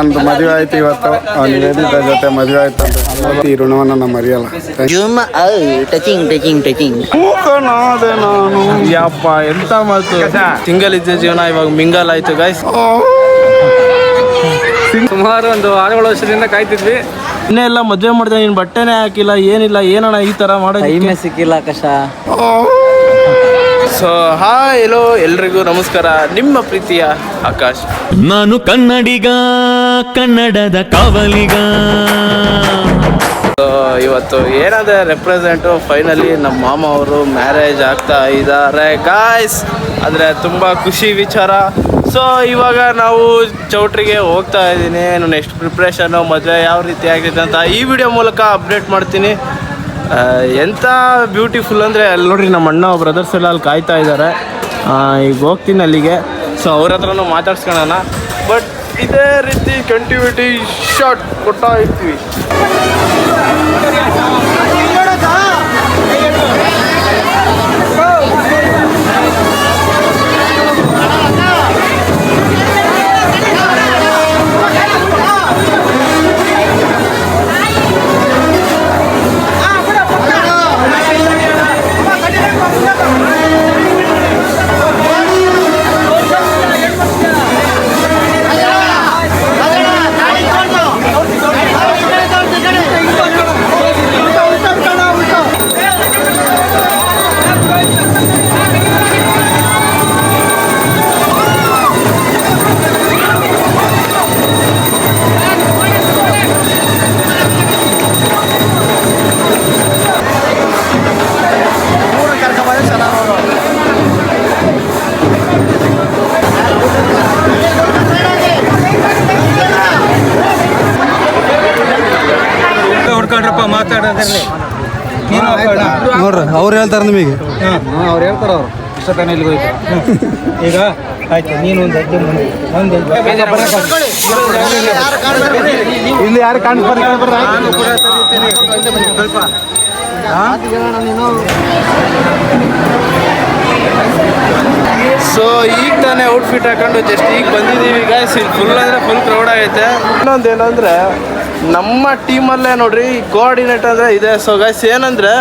ನಂದು ಮದುವೆ ಆಯ್ತು ಇವತ್ತು. ನಿವೇದಿತ ಜೊತೆ ಮದುವೆ ಆಯ್ತು ಅಂತ ಈ ಋಣವನ್ನು ನಾನು ಮರೆಯಲ್ಲ. ನಾನು ಯಪ್ಪ ಎಂತ ಮಾತು. ಸಿಂಗಲ್ ಇದ್ದ ಜೀವನ ಇವಾಗ ಮಿಂಗಲ್ ಆಯ್ತು ಗೈಸ್. ಸುಮಾರು ಒಂದು 6 ವರ್ಷದಿಂದ ಕಾಯ್ತಿದ್ವಿ. ಇನ್ನೇ ಎಲ್ಲ ಮದುವೆ ಮಾಡಿದೆ, ನೀನು ಬಟ್ಟೆನೇ ಹಾಕಿಲ್ಲ, ಏನಿಲ್ಲ, ಏನಣ್ಣ ಈ ತರ ಮಾಡೋದು ಸಿಕ್ಕಿಲ್ಲ ಕಷ. ಸೊ ಹಾಯ್ ಎಲ್ಲೋ ಎಲ್ರಿಗೂ ನಮಸ್ಕಾರ. ನಿಮ್ಮ ಪ್ರೀತಿಯ ಆಕಾಶ್. ನಾನು ಕನ್ನಡಿಗ, ಕನ್ನಡದ ಕಾವಲಿಗ. ಇವತ್ತು ಏನಾದ್ರೆ ರೆಪ್ರೆಸೆಂಟು ಫೈನಲಿ ನಮ್ಮ ಮಾಮ ಅವರು ಮ್ಯಾರೇಜ್ ಆಗ್ತಾ ಇದ್ದಾರೆ ಗಾಯ್ಸ್. ಅಂದರೆ ತುಂಬ ಖುಷಿ ವಿಚಾರ. ಸೊ ಇವಾಗ ನಾವು ಚೌಟ್ರಿಗೆ ಹೋಗ್ತಾ ಇದ್ದೀನಿ. ನೆಕ್ಸ್ಟ್ ಪ್ರಿಪ್ರೇಷನ್ನು ಮದುವೆ ಯಾವ ರೀತಿ ಆಗ್ತಿದೆ ಅಂತ ಈ ವಿಡಿಯೋ ಮೂಲಕ ಅಪ್ಡೇಟ್ ಮಾಡ್ತೀನಿ. ಎಂಥ ಬ್ಯೂಟಿಫುಲ್ ಅಂದರೆ ಅಲ್ಲಿ ನೋಡ್ರಿ, ನಮ್ಮ ಅಣ್ಣ ಬ್ರದರ್ಸ್ ಎಲ್ಲ ಅಲ್ಲಿ ಕಾಯ್ತಾ ಇದ್ದಾರೆ. ಈಗ ಹೋಗ್ತೀನಿ ಅಲ್ಲಿಗೆ. ಸೊ ಅವ್ರ ಹತ್ರನೂ ಮಾತಾಡ್ಸ್ಕೊಳ್ಳೋಣ. ಬಟ್ ಇದೇ ರೀತಿ ಕಂಟಿನ್ಯೂಟಿ ಶಾರ್ಟ್ ಕೊಡ್ತಾ ಇರ್ತೀವಿ. ನೋಡ್ರಿ ಅವ್ರು ಹೇಳ್ತಾರೆ ನಿಮಗೆ. ಅವ್ರು ಹೇಳ್ತಾರ, ಅವ್ರು ಇಷ್ಟತನ ಇಲ್ಲಿಗೆ ಹೋಯ್ತು. ಈಗ ಆಯ್ತು, ನೀನು ಒಂದು ಹೆಜ್ಜೆ ಮುಂದೆ ಇಲ್ಲಿ ಯಾರು ಕಾಣ್ ಸೊ ಈಗ ತಾನೇ ಔಟ್ಫಿಟ್ ಹಾಕೊಂಡು ಜಸ್ಟ್ ಈಗ ಬಂದಿದ್ದೀವಿ ಗಾಯ್ಸ್. ಇಲ್ಲಿ ಫುಲ್ ಅಂದರೆ ಫುಲ್ ಕ್ರೌಡ್ ಆಗೈತೆ. ಇನ್ನೊಂದೇನಂದರೆ ನಮ್ಮ ಟೀಮಲ್ಲೇ ನೋಡ್ರಿ ಕೋಆರ್ಡಿನೇಟ್ ಅಂದರೆ ಇದೆ. ಸೊ ಗಾಯ್ಸ್ ಏನಂದರೆ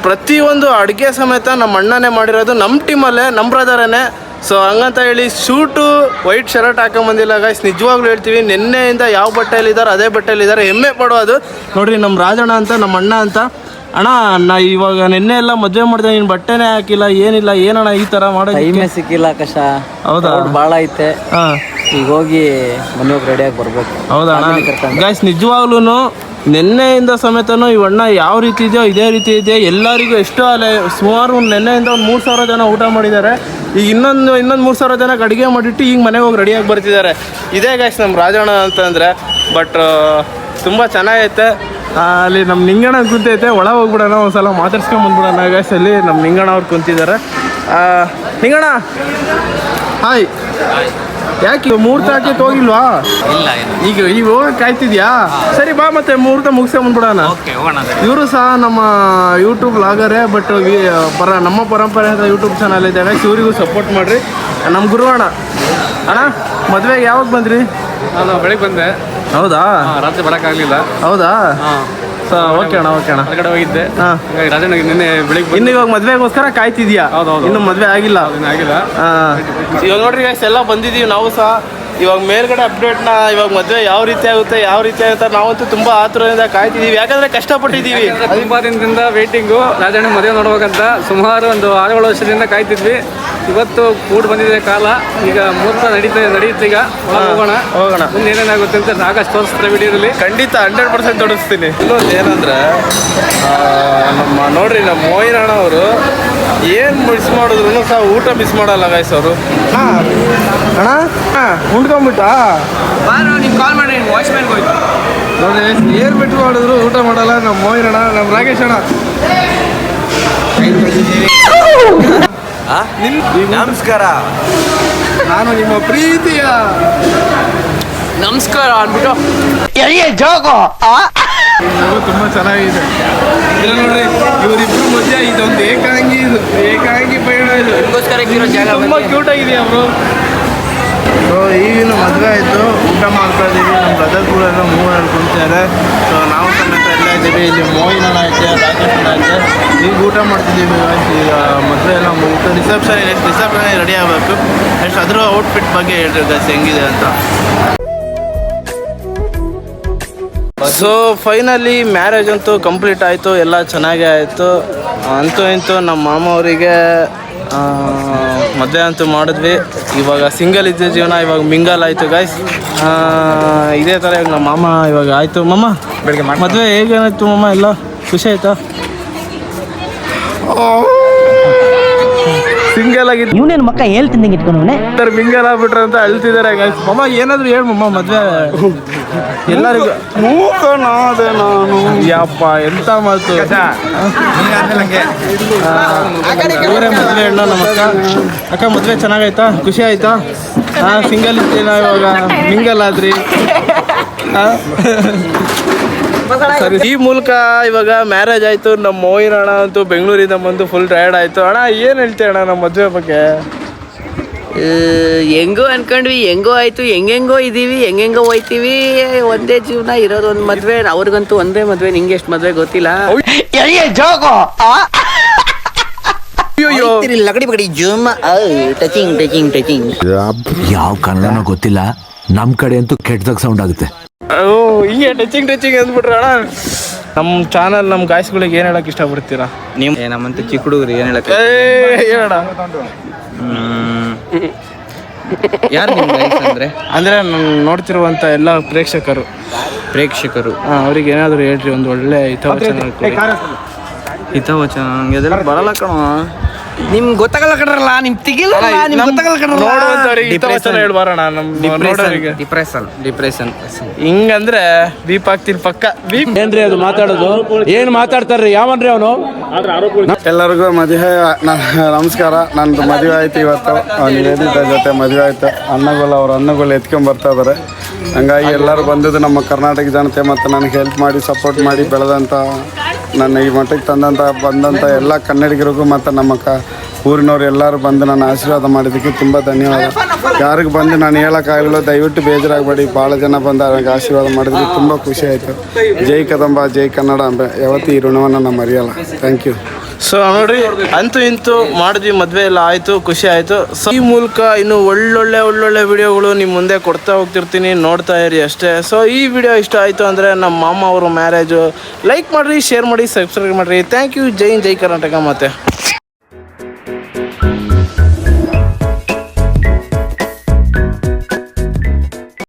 ಪ್ರತಿಯೊಂದು ಅಡುಗೆ ಸಮೇತ ನಮ್ಮ ಅಣ್ಣನೇ ಮಾಡಿರೋದು, ನಮ್ಮ ಟೀಮಲ್ಲೇ, ನಮ್ಮ ಬ್ರದರೇ. ಸೊ ಹಂಗಂತ ಹೇಳಿ ಶೂಟು ವೈಟ್ ಶರ್ಟ್ ಹಾಕೊಂಬಂದಿಲ್ಲ ಗಾಯ್ಸ್. ನಿಜವಾಗ್ಲೂ ಹೇಳ್ತೀವಿ, ನಿನ್ನೆಯಿಂದ ಯಾವ ಬಟ್ಟೆಯಲ್ಲಿದ್ದಾರೆ ಅದೇ ಬಟ್ಟೆಯಲ್ಲಿದ್ದಾರೆ. ಹೆಮ್ಮೆ ಪಡೋದು ನೋಡ್ರಿ. ನಮ್ಮ ರಾಜಣ್ಣ ಅಂತ, ನಮ್ಮ ಅಣ್ಣ ಅಂತ. ಅಣ್ಣ ನಾ ಇವಾಗ ನಿನ್ನೆ ಎಲ್ಲ ಮದುವೆ ಮಾಡಿದೆ, ನೀನು ಬಟ್ಟೆನೇ ಹಾಕಿಲ್ಲ, ಏನಿಲ್ಲ, ಏನಣ್ಣ ಈ ಥರ ಮಾಡೋದು ಸಿಕ್ಕಿಲ್ಲ ಕಷ. ಹೌದಾ? ಭಾಳ ಐತೆ. ಹಾಂ, ಈಗ ಹೋಗಿ ಮನೆಗೆ ರೆಡಿಯಾಗಿ ಬರ್ಬೇಕು. ಹೌದಾ ಗಾಯ್ಸ್? ನಿಜವಾಗ್ಲೂ ನೆನ್ನೆಯಿಂದ ಸಮೇತನೂ ಈ ಅಣ್ಣ ಯಾವ ರೀತಿ ಇದೆಯೋ ಇದೇ ರೀತಿ ಇದೆ. ಎಲ್ಲರಿಗೂ ಎಷ್ಟೋ ಅಲೆ ಸುಮಾರು ನೆನ್ನೆಯಿಂದ ಒಂದು 3,000 ಜನ ಊಟ ಮಾಡಿದ್ದಾರೆ. ಈಗ ಇನ್ನೊಂದು 3,000 ಜನಕ್ಕೆ ಅಡುಗೆ ಮಾಡಿಟ್ಟು ಈಗ ಮನೆಗೆ ಹೋಗಿ ರೆಡಿಯಾಗಿ ಬರ್ತಿದ್ದಾರೆ. ಇದೇ ಗಾಯ್ಸ್ ನಮ್ಮ ರಾಜಣ್ಣ ಅಂತಂದರೆ. ಬಟ್ ತುಂಬ ಚೆನ್ನಾಗೈತೆ. ಅಲ್ಲಿ ನಮ್ಮ ನಿಂಗಣ್ಣ ಕುಂತೈತೆ. ಒಳ ಹೋಗ್ಬಿಡೋಣ, ಒಂದ್ಸಲ ಮಾತಾಡ್ಸ್ಕೊಂಬಂದ್ಬಿಡೋಣ ಗಾಯ್ಸ್. ಅಲ್ಲಿ ನಮ್ಮ ನಿಂಗಣ್ಣ ಅವ್ರು ಕುಂತಿದ್ದಾರೆ. ನಿಂಗಣ್ಣ ಹಾಯ್. ಯಾಕೆ ಮುಹೂರ್ತ ಹಾಕಿ ಹೋಗಿಲ್ವಾ? ಈಗ ಹೋಗಕ್ಕೆ ಕಾಯ್ತಿದ್ಯಾ? ಸರಿ ಬಾ, ಮತ್ತೆ ಮುಹೂರ್ತ ಮುಗಿಸ್ಕೊಂಡ್ಬಿಡೋಣ. ಇವರು ಸಹ ನಮ್ಮ ಯೂಟ್ಯೂಬ್ ಬ್ಲಾಗರೇ. ಬಟ್ ನಮ್ಮ ಪರಂಪರೆ ಅಂತ ಯೂಟ್ಯೂಬ್ ಚಾನಲ್ ಇದೆ. ಇವರಿಗೂ ಸಪೋರ್ಟ್ ಮಾಡಿರಿ. ನಮ್ಮ ಗುರು ಅಣ್ಣ. ಮದುವೆಗೆ ಯಾವಾಗ ಬಂದ್ರಿ? ನಾನು ಬೆಳಿಗ್ಗೆ ಬಂದೆ. ಹೌದಾ? ರಾತ್ರಿ ಬರೋಕ್ಕಾಗಲಿಲ್ಲ. ಹೌದಾ? ಸೊ ಓಕೆ ಅಣ್ಣ, ಓಕೆ ಅಣ್ಣ. ಹೊರಗಡೆ ಹೋಗಿದ್ದೆ. ಹಾಂ, ರಾಜಣ್ಣ ನಿನ್ನೆ ಬೆಳಿಗ್ಗೆ ಇನ್ನು ಇವಾಗ ಮದುವೆಗೋಸ್ಕರ ಕಾಯ್ತಿದ್ಯಾ? ಹೌದೌದು. ಇನ್ನು ಮದುವೆ ಆಗಿಲ್ಲ? ಆಗಿಲ್ಲ. ಇವಾಗ ನೋಡ್ರಿ ಗೈಸ್, ಎಲ್ಲ ಬಂದಿದ್ದೀವಿ ನಾವು ಸಹ. ಇವಾಗ ಮೇಲ್ಗಡೆ ಅಪ್ಡೇಟ್ನ, ಇವಾಗ ಮದುವೆ ಯಾವ ರೀತಿ ಆಗುತ್ತೆ ನಾವಂತೂ ತುಂಬ ಆತುರದಿಂದ ಕಾಯ್ತಿದ್ದೀವಿ. ಯಾಕಂದರೆ ಕಷ್ಟಪಟ್ಟಿದ್ದೀವಿ. ತುಂಬ ದಿನದಿಂದ ವೇಟಿಂಗು. ರಾಜಣ್ಣ ಮದುವೆ ನೋಡ್ಬೇಕಂತ ಸುಮಾರು ಒಂದು 6 ವರ್ಷದಿಂದ ಕಾಯ್ತಿದ್ವಿ. ಇವತ್ತು ಕೂಡ್ ಬಂದಿದೆ ಕಾಲ. ಈಗ ಮುಹೂರ್ತ ನಡೆಯುತ್ತೆ. ಈಗ ಹೋಗೋಣ. ಮುಂದೆ ಏನೇನಾಗುತ್ತೆ ಅಂತ ಆಕಾಶ್ ತೋರಿಸ್ತಾರೆ ವಿಡಿಯೋದಲ್ಲಿ. ಖಂಡಿತ 100% ತೋರಿಸ್ತೀನಿ. ಇನ್ನೊಂದು ಏನಂದರೆ ನೋಡ್ರಿ, ನಮ್ಮ ಮೋಹಿನ್ ಅಣ್ಣ ಅವರು ಏನು ಮಿಸ್ ಮಾಡಿದ್ರು ಸಹ ಊಟ ಮಿಸ್ ಮಾಡಲ್ಲ ಗಾಯ್ಸ್ ಅವರು. ಅಣ್ಣ ಉಂಡ್ಕೊಂಬಿಟ್ಟಾ? ನೀವು ಕಾಲ್ ಮಾಡಿ, ವಾಚ್ಮ್ಯಾನ್ಗೆ ಹೋಯ್ತು ನೋಡ್ರಿ, ಏನು ಬಿಟ್ಟು ಮಾಡಿದ್ರು ಊಟ ಮಾಡಲ್ಲ ನಮ್ಮ ಮೋಹಿನ್ ಅಣ್ಣ. ನಮ್ಮ ರಾಕೇಶ್ ಅಣ್ಣ ನಮಸ್ಕಾರ. ನಾನು ನಿಮ್ಮ ಪ್ರೀತಿಯ ನಮಸ್ಕಾರ ಅಂದ್ಬಿಟ್ಟು ತುಂಬ ಚೆನ್ನಾಗಿದೆ. ಇಲ್ಲ ನೋಡ್ರಿ, ಇವರಿಬ್ರು ಮಧ್ಯ ಇದೊಂದು ಏಕಾಂಗಿ ಪಯಣ. ಇದು ತುಂಬ ಕ್ಯೂಟ್ ಆಗಿದೆಯಾ ಬ್ರೋ? ಸೊ ಈಗಿನ ಮದುವೆ ಆಯಿತು, ಊಟ ಮಾಡ್ತಾ ಇದ್ದೀವಿ. ನಮ್ಮ ಬ್ರದರ್ಗಳೆಲ್ಲ ಮೂವರು ಕುಂತಿದ್ದಾರೆ. ಸೊ ನಾವು ಸಮೇತ ಎಲ್ಲ ಇದ್ದೀವಿ. ಇಲ್ಲಿ ಮೋಹಿನ ಐತೆ, ರಾಕೇಶ್ ಐತೆ. ಈಗ ಊಟ ಮಾಡ್ತಿದ್ದೀವಿ. ಈಗ ಮದುವೆ ಎಲ್ಲ ಮುಗಿತು. ರಿಸೆಪ್ಷನ್ ರೆಡಿ ಆಗಬೇಕು. ನೆಕ್ಸ್ಟ್ ಅದ್ರ ಔಟ್ಫಿಟ್ ಬಗ್ಗೆ ಹೇಳ್ರಿ ಗೈಸ್ ಹೆಂಗಿದೆ ಅಂತ. ಸೊ ಫೈನಲಿ ಮ್ಯಾರೇಜ್ ಅಂತೂ ಕಂಪ್ಲೀಟ್ ಆಯಿತು, ಎಲ್ಲ ಚೆನ್ನಾಗೇ ಆಯಿತು. ಅಂತೂ ಇಂತೂ ನಮ್ಮ ಮಾಮ ಅವರಿಗೆ ಮದುವೆ ಅಂತೂ ಮಾಡಿದ್ವಿ. ಇವಾಗ ಸಿಂಗಲ್ ಇದ್ದ ಜೀವನ ಇವಾಗ ಮಿಂಗಲ್ ಆಯಿತು ಗೈಸ್. ಇದೇ ಥರ ಇವಾಗ ನಮ್ಮ ಮಾಮ ಇವಾಗ ಆಯಿತು. ಮಾಮ ಬೆಳಗ್ಗೆ ಮದುವೆ ಹೇಗೇನಾಯ್ತು ಮಾಮ? ಎಲ್ಲ ಖುಷಿ ಆಯ್ತಾ? ಸಿಂಗಲ್ ಆಗಿದ್ದು ಇವನೇನು ಮಕ್ಕ ಹೇಳ್ತೀನಿ ಇಟ್ಕೊಂಡವನೆ ಮಿಂಗಲ್ ಆಗ್ಬಿಟ್ರೆ ಅಂತ ಅಳ್ತಿದ್ದಾರೆ ಗೈಸ್. ಮಾಮ ಏನಾದ್ರು ಹೇಳು ಮಾಮ, ಮದುವೆ ಎಲ್ಲರಿಗೂ ಮೂಕನಾದೆ ನಾನು. ಯಪ್ಪ ಎಂತ ಮಾತು. ಇವರೇ ಮದುವೆ ಹೆಣ್ಣು ನಮ್ಮ ಅಕ್ಕ. ಮದುವೆ ಚೆನ್ನಾಗಾಯ್ತಾ? ಖುಷಿ ಆಯ್ತಾ? ಸಿಂಗಲ್ ಇದ್ದೀನ ಇವಾಗ ಮಿಂಗಲ್ ಆದ್ರಿ. ಸರಿ, ಈ ಮೂಲಕ ಇವಾಗ ಮ್ಯಾರೇಜ್ ಆಯ್ತು. ನಮ್ಮ ಮೋಹಿನ ಅಣ್ಣ ಅಂತೂ ಬೆಂಗಳೂರಿಂದ ಬಂದು ಫುಲ್ ಟಯರ್ಡ್ ಆಯ್ತು. ಅಣ್ಣ ಏನು ಹೇಳ್ತೀಯ ಅಣ್ಣ ನಮ್ಮ ಮದುವೆ ಬಗ್ಗೆ? ಹೆಂಗೋ ಅನ್ಕೊಂಡ್ವಿ, ಹೆಂಗೋ ಆಯ್ತು, ಹೆಂಗೆಂಗೋ ಇದೀವಿ, ಹೆಂಗೆಂಗೋ ಹೋಯ್ತೀವಿ. ಒಂದೇ ಜೀವನ ಇರೋದು, ಒಂದು ಮದ್ವೆ. ಅವ್ರಿಗಂತೂ ಒಂದೇ ಮದ್ವೆ, ನಿಂಗೆ ಎಷ್ಟು ಮದ್ವೆ ಗೊತ್ತಿಲ್ಲ. ಲಗಡಿ ಬಗಡಿ ಜೂಮ್ ಟಚಿಂಗ್ ಟಚಿಂಗ್ ಟಚಿಂಗ್. ಯಾವ ಕನ್ನಡನೋ ಗೊತ್ತಿಲ್ಲ, ನಮ್ ಕಡೆ ಅಂತೂ ಕೆಟ್ಟದಾಗ ಸೌಂಡ್ ಆಗುತ್ತೆ. ಹಿಂಗೆ ಟಚಿಂಗ್ ಟಚಿಂಗ್ ಅಂದ್ಬಿಟ್ರೆ ಅಣ್ಣ. ನಮ್ಮ ಚಾನಲ್ ನಮ್ಮ ಗಾಯ್ಸ್ಗಳಿಗೆ ಏನು ಹೇಳಕ್ ಇಷ್ಟಪಡ್ತೀರಾ? ನಮ್ಮಂತ ಚಿಕ್ಕ ಹುಡುಗರು ಏನು ಹೇಳಕ್ಕೆ? ಹೇಳೋಣ. ಯಾರು ನಿಮ್ಮ ಗೈಸ್ ಅಂದರೆ? ಅಂದರೆ ನಾನು ನೋಡ್ತಿರುವಂಥ ಎಲ್ಲ ಪ್ರೇಕ್ಷಕರು ಅವ್ರಿಗೆ ಏನಾದರೂ ಹೇಳ್ರಿ, ಒಂದು ಒಳ್ಳೆ ಹಿತವಚನ. ನಂಗೆ ಅದೆಲ್ಲ ಬರಲ್ಲ ಕಣೋ. ನಿಮ್ಗೆ ಗೊತ್ತಾಗಲ್ಲ ಕಣ್ರಲ್ಲ, ನಿಮ್ ತಿಗಿಲ್ಲ, ನಿಮ್ಗೆ ಗೊತ್ತಾಗಲ್ಲ ಕಣ್ರಲ್ಲ. ನೋಡುವಂಥವ್ರಿಗೆ ಹಿತವಚನ ಹೇಳ್ಬಾರಣ. ನಮ್ಮ ನೋಡೋರಿಗೆ ಡಿಪ್ರೆಷನ್ ಹಿಂಗಂದ್ರೆ ಬೀಪ್ ಆಗ್ತೀನಿ ಪಕ್ಕ. ಬೀಪ್ ಏನ್ರಿ ಅದು ಮಾತಾಡೋದು? ಏನ್ ಮಾತಾಡ್ತಾರ್ರಿ? ಯಾವನ್ರಿ ಅವನು? ಎಲ್ಲರಿಗೂ ಮದುವೆ ನಮಸ್ಕಾರ. ನಂದು ಮದುವೆ ಆಯ್ತು ಇವತ್ತು. ನಿವೇದಿತ ಜೊತೆ ಮದುವೆ ಆಯ್ತು. ಅವ್ರ ಅನ್ನಗಳು ಎತ್ಕೊಂಡ್ ಬರ್ತಾ ಇದ್ದಾರೆ. ಹಂಗಾಗಿ ಎಲ್ಲರೂ ಬಂದಿದ್ದು ನಮ್ಮ ಕರ್ನಾಟಕ ಜನತೆ ಮತ್ತು ನನಗೆ ಹೆಲ್ಪ್ ಮಾಡಿ ಸಪೋರ್ಟ್ ಮಾಡಿ ಬೆಳೆದಂಥ, ನನ್ನ ಈ ಮಟ್ಟಕ್ಕೆ ಬಂದಂಥ ಎಲ್ಲ ಕನ್ನಡಿಗರಿಗೂ ಮತ್ತು ನಮ್ಮ ಊರಿನವ್ರು ಎಲ್ಲರೂ ಬಂದು ನನ್ನ ಆಶೀರ್ವಾದ ಮಾಡಿದ್ದಕ್ಕೆ ತುಂಬ ಧನ್ಯವಾದ. ಯಾರಿಗೆ ಬಂದು ನಾನು ಹೇಳೋಕ್ಕಾಗಲ್ಲ, ದಯವಿಟ್ಟು ಬೇಜಾರಾಗಬೇಡಿ. ಭಾಳ ಜನ ಬಂದು ನನಗೆ ಆಶೀರ್ವಾದ ಮಾಡಿದ್ದಕ್ಕೆ ತುಂಬ ಖುಷಿ ಆಯಿತು. ಜೈ ಕದಂಬ, ಜೈ ಕನ್ನಡ ಅಂಬೆ. ಯಾವತ್ತೂ ಈ ಋಣವನ್ನು ನಾನು ಮರೆಯಲ್ಲ. Thank you. ಸೊ ನೋಡ್ರಿ, ಅಂತೂ ಇಂತೂ ಮಾಡಿದ್ವಿ, ಮದುವೆ ಎಲ್ಲ ಆಯಿತು, ಖುಷಿ ಆಯಿತು. ಸೊ ಈ ಮೂಲಕ ಇನ್ನು ಒಳ್ಳೊಳ್ಳೆ ವಿಡಿಯೋಗಳು ನಿಮ್ಮ ಮುಂದೆ ಕೊಡ್ತಾ ಹೋಗ್ತಿರ್ತೀನಿ, ನೋಡ್ತಾ ಇರಿ ಅಷ್ಟೇ. ಸೊ ಈ ವಿಡಿಯೋ ಇಷ್ಟ ಆಯಿತು ಅಂದರೆ ನಮ್ಮ ಮಾಮ ಅವರು ಮ್ಯಾರೇಜು ಲೈಕ್ ಮಾಡಿರಿ, ಶೇರ್ ಮಾಡಿ, ಸಬ್ಸ್ಕ್ರೈಬ್ ಮಾಡಿರಿ. Thank you. ಜೈ ಕರ್ನಾಟಕ. ಮತ್ತೆ